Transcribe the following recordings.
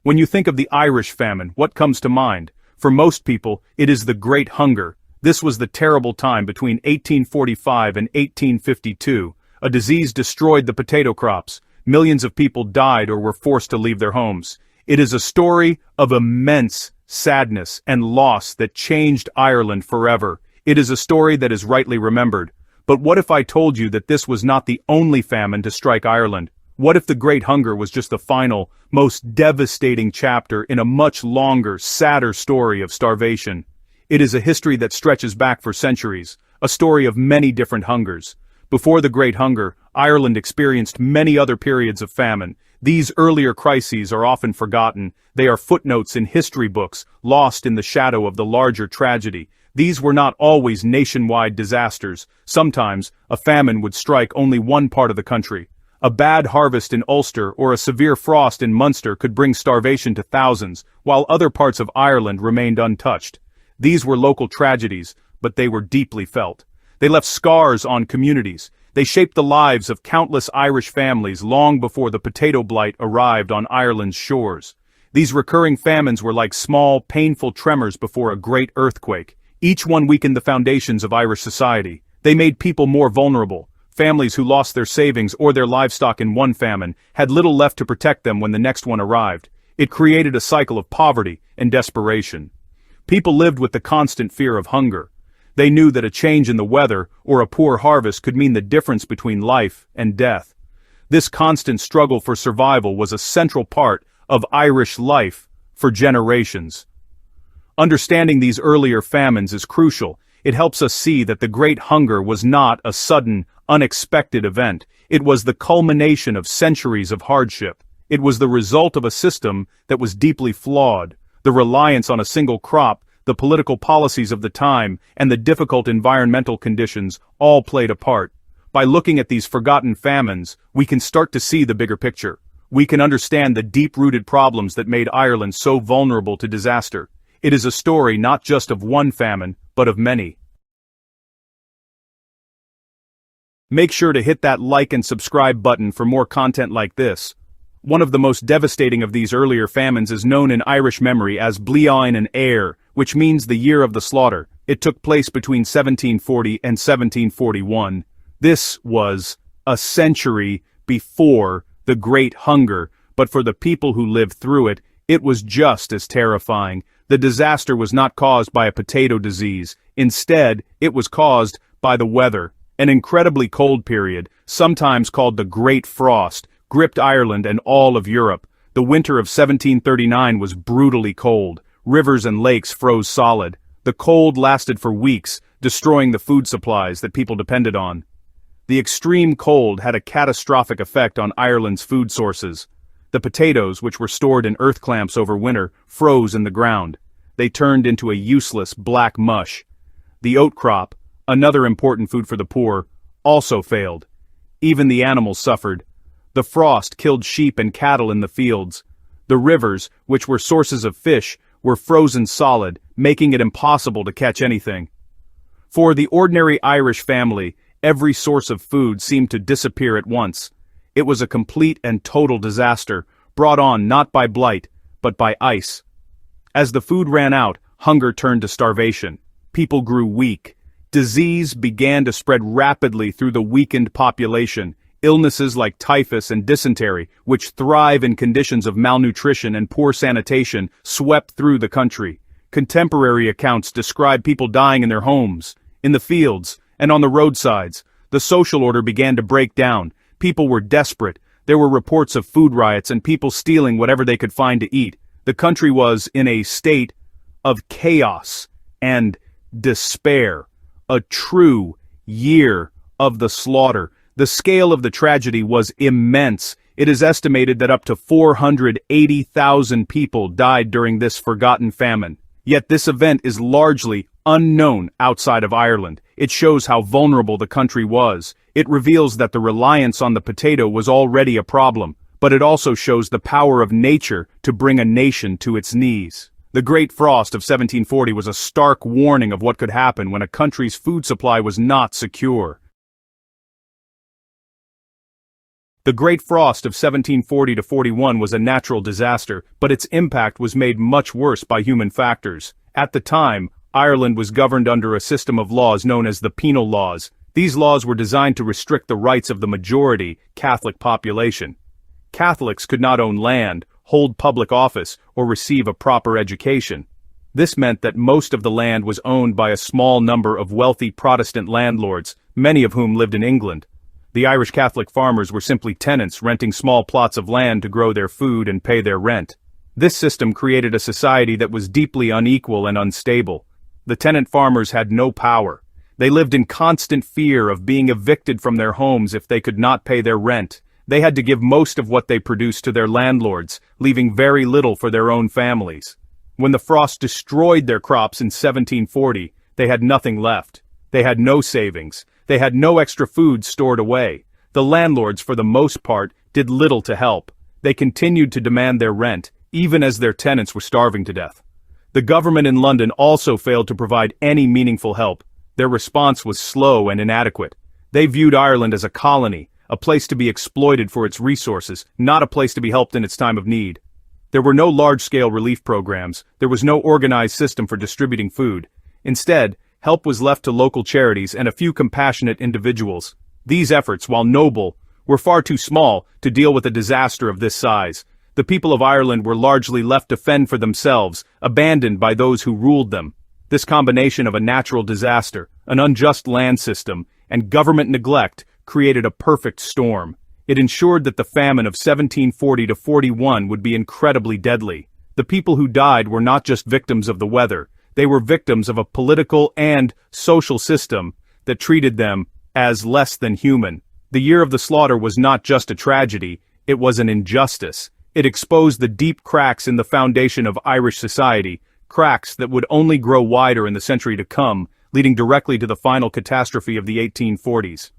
When you think of the Irish famine, what comes to mind? For most people, it is the Great Hunger. This was the terrible time between 1845 and 1852. A disease destroyed the potato crops. Millions of people died or were forced to leave their homes. It is a story of immense sadness and loss that changed Ireland forever. It is a story that is rightly remembered. But what if I told you that this was not the only famine to strike Ireland? What if the Great Hunger was just the final, most devastating chapter in a much longer, sadder story of starvation? It is a history that stretches back for centuries, a story of many different hungers. Before the Great Hunger, Ireland experienced many other periods of famine. These earlier crises are often forgotten. They are footnotes in history books, lost in the shadow of the larger tragedy. These were not always nationwide disasters. Sometimes, a famine would strike only one part of the country. A bad harvest in Ulster or a severe frost in Munster could bring starvation to thousands, while other parts of Ireland remained untouched. These were local tragedies, but they were deeply felt. They left scars on communities. They shaped the lives of countless Irish families long before the potato blight arrived on Ireland's shores. These recurring famines were like small, painful tremors before a great earthquake. Each one weakened the foundations of Irish society. They made people more vulnerable. Families who lost their savings or their livestock in one famine had little left to protect them when the next one arrived. It created a cycle of poverty and desperation. People lived with the constant fear of hunger. They knew that a change in the weather or a poor harvest could mean the difference between life and death. This constant struggle for survival was a central part of Irish life for generations. Understanding these earlier famines is crucial. It helps us see that the Great Hunger was not a sudden, unexpected event. It was the culmination of centuries of hardship. It was the result of a system that was deeply flawed. The reliance on a single crop, the political policies of the time, and the difficult environmental conditions all played a part. By looking at these forgotten famines, we can start to see the bigger picture. We can understand the deep-rooted problems that made Ireland so vulnerable to disaster. It is a story not just of one famine, but of many. Make sure to hit that like and subscribe button for more content like this. One of the most devastating of these earlier famines is known in Irish memory as Blight and Air, which means the year of the slaughter. It took place between 1740 and 1741. This was a century before the Great Hunger, but for the people who lived through it, it was just as terrifying. The disaster was not caused by a potato disease. Instead, it was caused by the weather. An incredibly cold period, sometimes called the Great Frost, gripped Ireland and all of Europe. The winter of 1739 was brutally cold. Rivers and lakes froze solid. The cold lasted for weeks, destroying the food supplies that people depended on. The extreme cold had a catastrophic effect on Ireland's food sources. The potatoes, which were stored in earth clamps over winter, froze in the ground. They turned into a useless black mush. The oat crop, another important food for the poor, also failed. Even the animals suffered. The frost killed sheep and cattle in the fields. The rivers, which were sources of fish, were frozen solid, making it impossible to catch anything. For the ordinary Irish family, every source of food seemed to disappear at once. It was a complete and total disaster, brought on not by blight, but by ice. As the food ran out, hunger turned to starvation. People grew weak. Disease began to spread rapidly through the weakened population. Illnesses like typhus and dysentery, which thrive in conditions of malnutrition and poor sanitation, swept through the country. Contemporary accounts describe people dying in their homes, in the fields, and on the roadsides. The social order began to break down. People were desperate. There were reports of food riots and people stealing whatever they could find to eat. The country was in a state of chaos and despair. A true year of the slaughter. The scale of the tragedy was immense. It is estimated that up to 480,000 people died during this forgotten famine. Yet this event is largely unknown outside of Ireland. It shows how vulnerable the country was. It reveals that the reliance on the potato was already a problem, but it also shows the power of nature to bring a nation to its knees. The Great Frost of 1740 was a stark warning of what could happen when a country's food supply was not secure. The Great Frost of 1740 to 41 was a natural disaster, but its impact was made much worse by human factors. At the time, Ireland was governed under a system of laws known as the penal laws. These laws were designed to restrict the rights of the majority Catholic population. Catholics could not own land, hold public office, or receive a proper education. This meant that most of the land was owned by a small number of wealthy Protestant landlords, many of whom lived in England. The Irish Catholic farmers were simply tenants renting small plots of land to grow their food and pay their rent. This system created a society that was deeply unequal and unstable. The tenant farmers had no power. They lived in constant fear of being evicted from their homes if they could not pay their rent. They had to give most of what they produced to their landlords, leaving very little for their own families. When the frost destroyed their crops in 1740, they had nothing left. They had no savings. They had no extra food stored away. The landlords, for the most part, did little to help. They continued to demand their rent, even as their tenants were starving to death. The government in London also failed to provide any meaningful help. Their response was slow and inadequate. They viewed Ireland as a colony, a place to be exploited for its resources, not a place to be helped in its time of need. There were no large-scale relief programs. There was no organized system for distributing food. Instead, help was left to local charities and a few compassionate individuals. These efforts, while noble, were far too small to deal with a disaster of this size. The people of Ireland were largely left to fend for themselves, abandoned by those who ruled them. This combination of a natural disaster, an unjust land system, and government neglect created a perfect storm. It ensured that the famine of 1740 to 41 would be incredibly deadly. The people who died were not just victims of the weather. They were victims of a political and social system that treated them as less than human. The year of the slaughter was not just a tragedy, it was an injustice. It exposed the deep cracks in the foundation of Irish society, cracks that would only grow wider in the century to come, leading directly to the final catastrophe of the 1840s.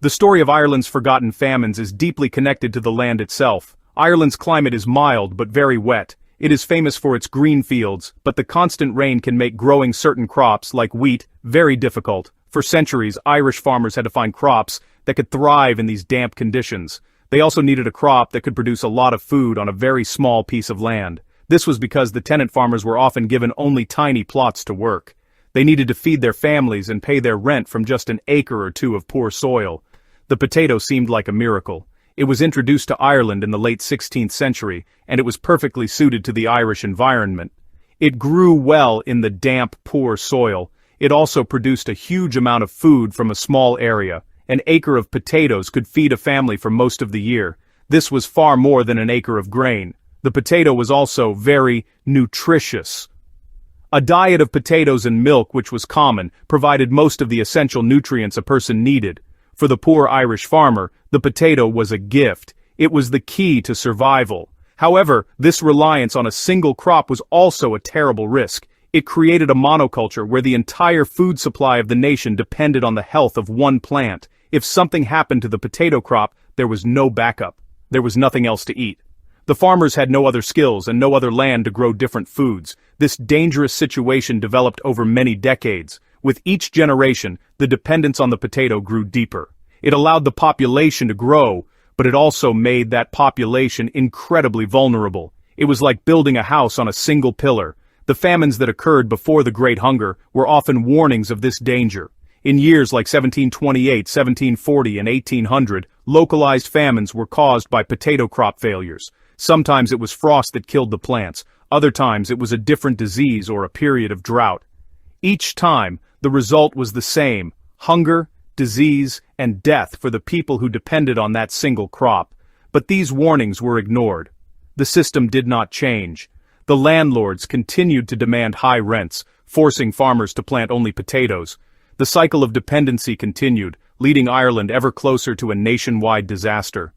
The story of Ireland's forgotten famines is deeply connected to the land itself. Ireland's climate is mild but very wet. It is famous for its green fields, but the constant rain can make growing certain crops, like wheat, very difficult. For centuries, Irish farmers had to find crops that could thrive in these damp conditions. They also needed a crop that could produce a lot of food on a very small piece of land. This was because the tenant farmers were often given only tiny plots to work. They needed to feed their families and pay their rent from just an acre or two of poor soil. The potato seemed like a miracle. It was introduced to Ireland in the late 16th century, and it was perfectly suited to the Irish environment. It grew well in the damp, poor soil. It also produced a huge amount of food from a small area. An acre of potatoes could feed a family for most of the year. This was far more than an acre of grain. The potato was also very nutritious. A diet of potatoes and milk, which was common, provided most of the essential nutrients a person needed. For the poor Irish farmer, the potato was a gift. It was the key to survival. However, this reliance on a single crop was also a terrible risk. It created a monoculture where the entire food supply of the nation depended on the health of one plant. If something happened to the potato crop, there was no backup. There was nothing else to eat. The farmers had no other skills and no other land to grow different foods. This dangerous situation developed over many decades. With each generation, the dependence on the potato grew deeper. It allowed the population to grow, but it also made that population incredibly vulnerable. It was like building a house on a single pillar. The famines that occurred before the Great Hunger were often warnings of this danger. In years like 1728, 1740, and 1800, localized famines were caused by potato crop failures. Sometimes it was frost that killed the plants. Other times it was a different disease or a period of drought. Each time, the result was the same: hunger, disease, and death for the people who depended on that single crop. But these warnings were ignored. The system did not change. The landlords continued to demand high rents, forcing farmers to plant only potatoes. The cycle of dependency continued, leading Ireland ever closer to a nationwide disaster.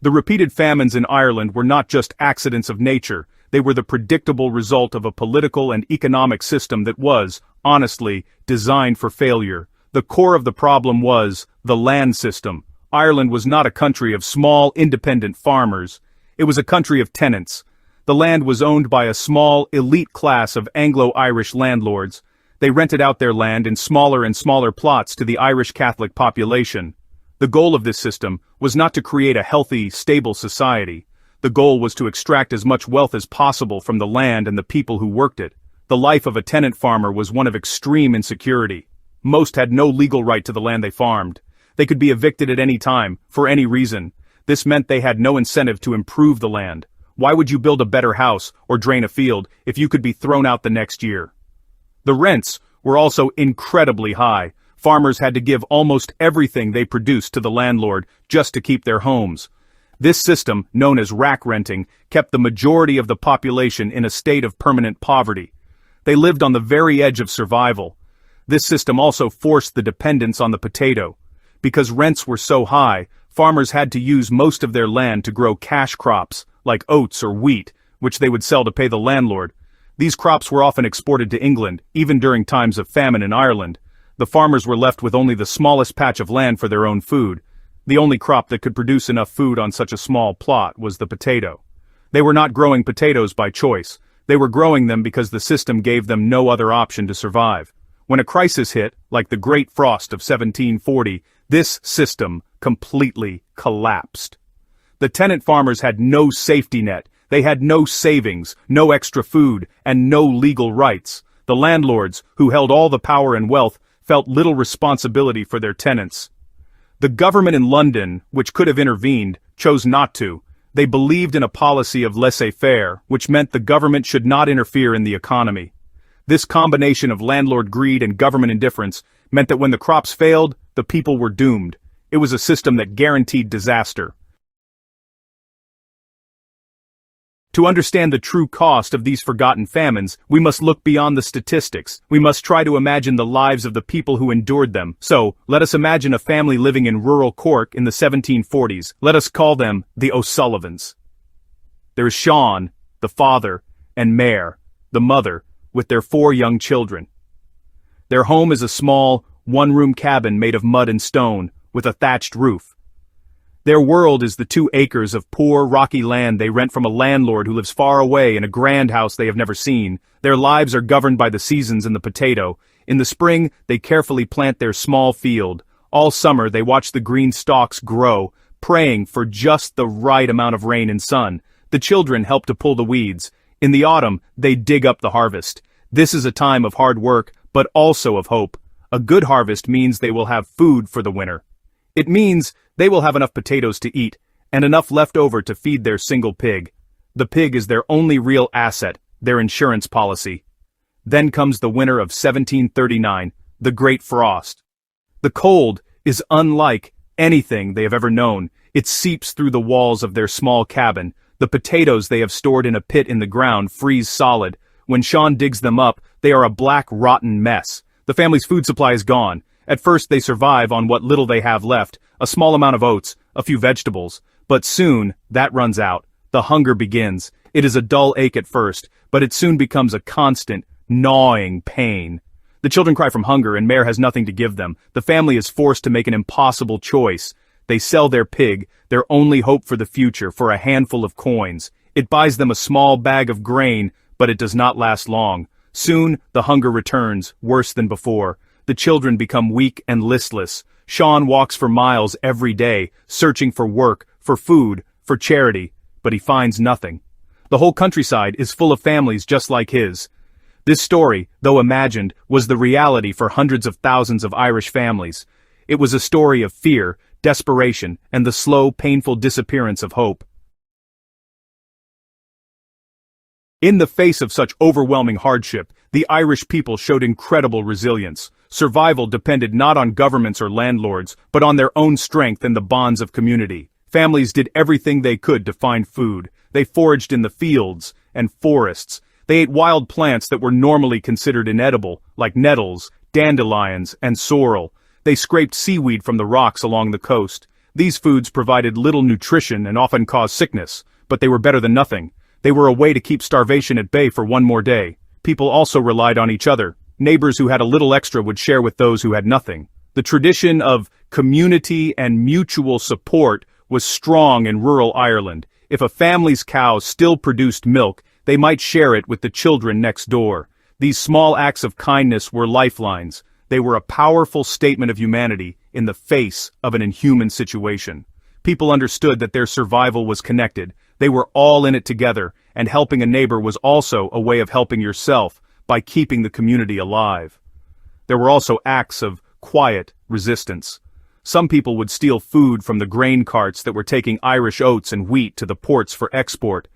The repeated famines in Ireland were not just accidents of nature. They were the predictable result of a political and economic system that was, honestly, designed for failure. The core of the problem was the land system. Ireland was not a country of small, independent farmers. It was a country of tenants. The land was owned by a small, elite class of Anglo-Irish landlords. They rented out their land in smaller and smaller plots to the Irish Catholic population. The goal of this system was not to create a healthy, stable society. The goal was to extract as much wealth as possible from the land and the people who worked it. The life of a tenant farmer was one of extreme insecurity. Most had no legal right to the land they farmed. They could be evicted at any time, for any reason. This meant they had no incentive to improve the land. Why would you build a better house or drain a field if you could be thrown out the next year? The rents were also incredibly high. Farmers had to give almost everything they produced to the landlord just to keep their homes. This system, known as rack renting, kept the majority of the population in a state of permanent poverty. They lived on the very edge of survival. This system also forced the dependence on the potato. Because rents were so high, farmers had to use most of their land to grow cash crops, like oats or wheat, which they would sell to pay the landlord. These crops were often exported to England, even during times of famine in Ireland. The farmers were left with only the smallest patch of land for their own food. The only crop that could produce enough food on such a small plot was the potato. They were not growing potatoes by choice. They were growing them because the system gave them no other option to survive. When a crisis hit, like the Great Frost of 1740, this system completely collapsed. The tenant farmers had no safety net. They had no savings, no extra food, and no legal rights. The landlords, who held all the power and wealth, felt little responsibility for their tenants. The government in London, which could have intervened, chose not to. They believed in a policy of laissez-faire, which meant the government should not interfere in the economy. This combination of landlord greed and government indifference meant that when the crops failed, the people were doomed. It was a system that guaranteed disaster. To understand the true cost of these forgotten famines, we must look beyond the statistics. We must try to imagine the lives of the people who endured them. So, let us imagine a family living in rural Cork in the 1740s. Let us call them the O'Sullivans. There is Sean, the father, and Mare, the mother, with their 4 young children. Their home is a small, one-room cabin made of mud and stone, with a thatched roof. Their world is the 2 acres of poor, rocky land they rent from a landlord who lives far away in a grand house they have never seen. Their lives are governed by the seasons and the potato. In the spring, they carefully plant their small field. All summer, they watch the green stalks grow, praying for just the right amount of rain and sun. The children help to pull the weeds. In the autumn, they dig up the harvest. This is a time of hard work, but also of hope. A good harvest means they will have food for the winter. It means they will have enough potatoes to eat, and enough left over to feed their single pig. The pig is their only real asset, their insurance policy. Then comes the winter of 1739, the Great Frost. The cold is unlike anything they have ever known. It seeps through the walls of their small cabin. The potatoes they have stored in a pit in the ground freeze solid. When Sean digs them up, they are a black, rotten mess. The family's food supply is gone. At first they survive on what little they have left, a small amount of oats, a few vegetables. But soon, that runs out. The hunger begins. It is a dull ache at first, but it soon becomes a constant, gnawing pain. The children cry from hunger and Mare has nothing to give them. The family is forced to make an impossible choice. They sell their pig, their only hope for the future, for a handful of coins. It buys them a small bag of grain, but it does not last long. Soon, the hunger returns, worse than before. The children become weak and listless. Sean walks for miles every day, searching for work, for food, for charity, but he finds nothing. The whole countryside is full of families just like his. This story, though imagined, was the reality for hundreds of thousands of Irish families. It was a story of fear, desperation, and the slow, painful disappearance of hope. In the face of such overwhelming hardship, the Irish people showed incredible resilience. Survival depended not on governments or landlords, but on their own strength and the bonds of community. Families did everything they could to find food. They foraged in the fields and forests. They ate wild plants that were normally considered inedible, like nettles, dandelions, and sorrel. They scraped seaweed from the rocks along the coast. These foods provided little nutrition and often caused sickness, but they were better than nothing. They were a way to keep starvation at bay for one more day. People also relied on each other. Neighbors who had a little extra would share with those who had nothing. The tradition of community and mutual support was strong in rural Ireland. If a family's cow still produced milk, they might share it with the children next door. These small acts of kindness were lifelines. They were a powerful statement of humanity in the face of an inhuman situation. People understood that their survival was connected. They were all in it together, and helping a neighbor was also a way of helping yourself by keeping the community alive. There were also acts of quiet resistance. Some people would steal food from the grain carts that were taking Irish oats and wheat to the ports for export.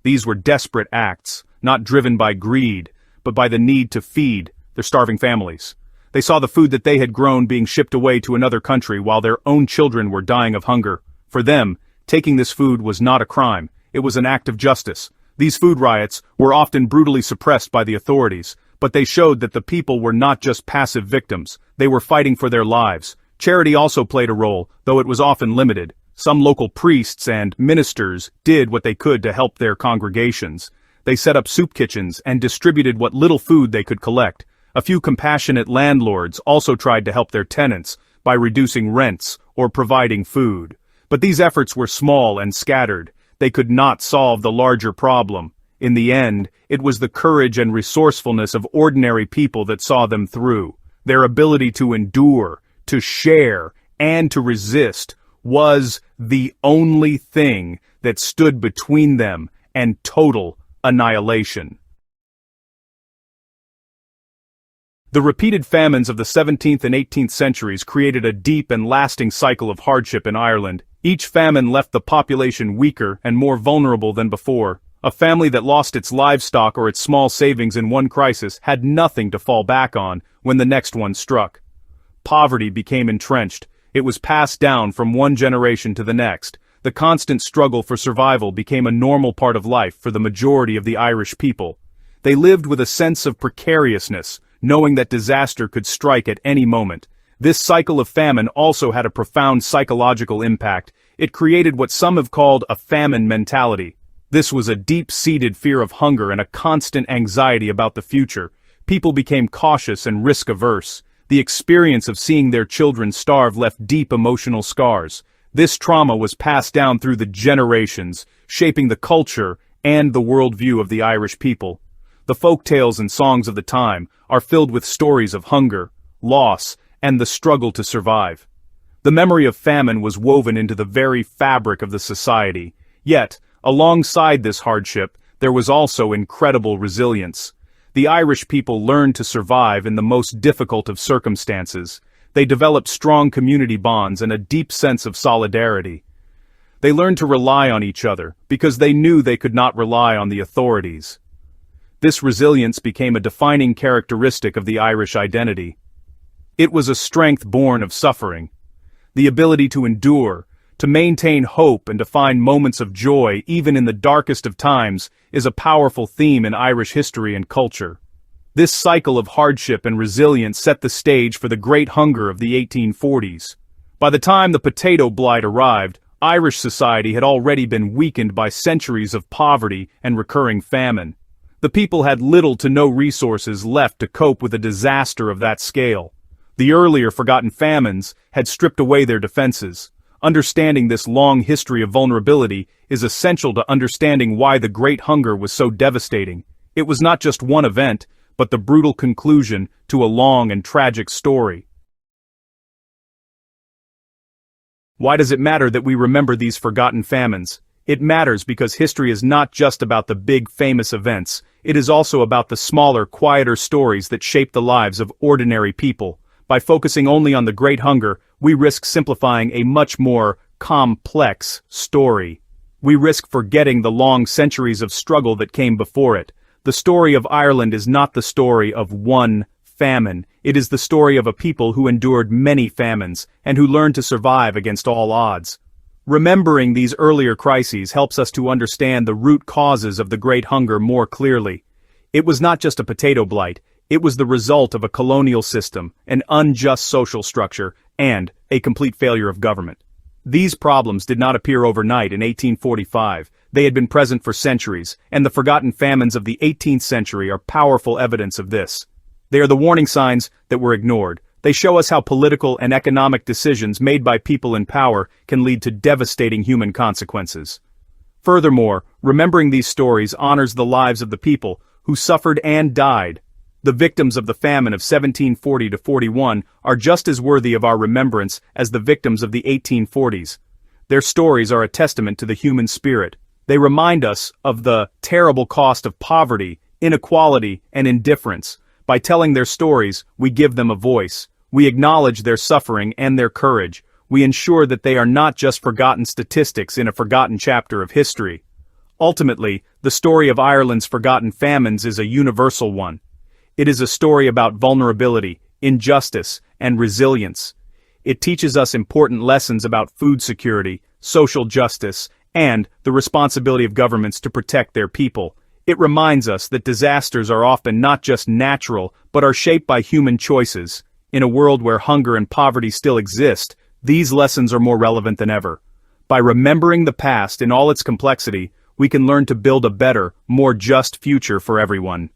These were desperate acts, not driven by greed, but by the need to feed their starving families. They saw the food that they had grown being shipped away to another country while their own children were dying of hunger. For them, taking this food was not a crime, it was an act of justice. These food riots were often brutally suppressed by the authorities, but they showed that the people were not just passive victims, they were fighting for their lives. Charity also played a role, though it was often limited. Some local priests and ministers did what they could to help their congregations. They set up soup kitchens and distributed what little food they could collect. A few compassionate landlords also tried to help their tenants by reducing rents or providing food. But these efforts were small and scattered. They could not solve the larger problem. In the end, it was the courage and resourcefulness of ordinary people that saw them through. Their ability to endure, to share, and to resist was the only thing that stood between them and total annihilation. The repeated famines of the 17th and 18th centuries created a deep and lasting cycle of hardship in Ireland. Each famine left the population weaker and more vulnerable than before. A family that lost its livestock or its small savings in one crisis had nothing to fall back on when the next one struck. Poverty became entrenched. It was passed down from one generation to the next. The constant struggle for survival became a normal part of life for the majority of the Irish people. They lived with a sense of precariousness, knowing that disaster could strike at any moment. This cycle of famine also had a profound psychological impact. It created what some have called a famine mentality. This was a deep-seated fear of hunger and a constant anxiety about the future. People became cautious and risk-averse. The experience of seeing their children starve left deep emotional scars. This trauma was passed down through the generations, shaping the culture and the worldview of the Irish people. The folktales and songs of the time are filled with stories of hunger, loss, and the struggle to survive. The memory of famine was woven into the very fabric of the society. Yet, alongside this hardship, there was also incredible resilience. The Irish people learned to survive in the most difficult of circumstances. They developed strong community bonds and a deep sense of solidarity. They learned to rely on each other, because they knew they could not rely on the authorities. This resilience became a defining characteristic of the Irish identity. It was a strength born of suffering. The ability to endure, to maintain hope and to find moments of joy even in the darkest of times is a powerful theme in Irish history and culture. This cycle of hardship and resilience set the stage for the Great Hunger of the 1840s. By the time the potato blight arrived, Irish society had already been weakened by centuries of poverty and recurring famine. The people had little to no resources left to cope with a disaster of that scale. The earlier Forgotten Famines had stripped away their defenses. Understanding this long history of vulnerability is essential to understanding why the Great Hunger was so devastating. It was not just one event, but the brutal conclusion to a long and tragic story. Why does it matter that we remember these forgotten famines? It matters because history is not just about the big famous events. It is also about the smaller, quieter stories that shape the lives of ordinary people. By focusing only on the Great Hunger, we risk simplifying a much more complex story. We risk forgetting the long centuries of struggle that came before it. The story of Ireland is not the story of one famine. It is the story of a people who endured many famines and who learned to survive against all odds. Remembering these earlier crises helps us to understand the root causes of the Great Hunger more clearly. It was not just a potato blight. It was the result of a colonial system, an unjust social structure, and a complete failure of government. These problems did not appear overnight in 1845. They had been present for centuries, and the forgotten famines of the 18th century are powerful evidence of this. They are the warning signs that were ignored. They show us how political and economic decisions made by people in power can lead to devastating human consequences. Furthermore, remembering these stories honors the lives of the people who suffered and died. The victims of the famine of 1740 to 41 are just as worthy of our remembrance as the victims of the 1840s. Their stories are a testament to the human spirit. They remind us of the terrible cost of poverty, inequality, and indifference. By telling their stories, we give them a voice. We acknowledge their suffering and their courage. We ensure that they are not just forgotten statistics in a forgotten chapter of history. Ultimately, the story of Ireland's forgotten famines is a universal one. It is a story about vulnerability, injustice, and resilience. It teaches us important lessons about food security, social justice, and the responsibility of governments to protect their people. It reminds us that disasters are often not just natural, but are shaped by human choices. In a world where hunger and poverty still exist, these lessons are more relevant than ever. By remembering the past in all its complexity, we can learn to build a better, more just future for everyone.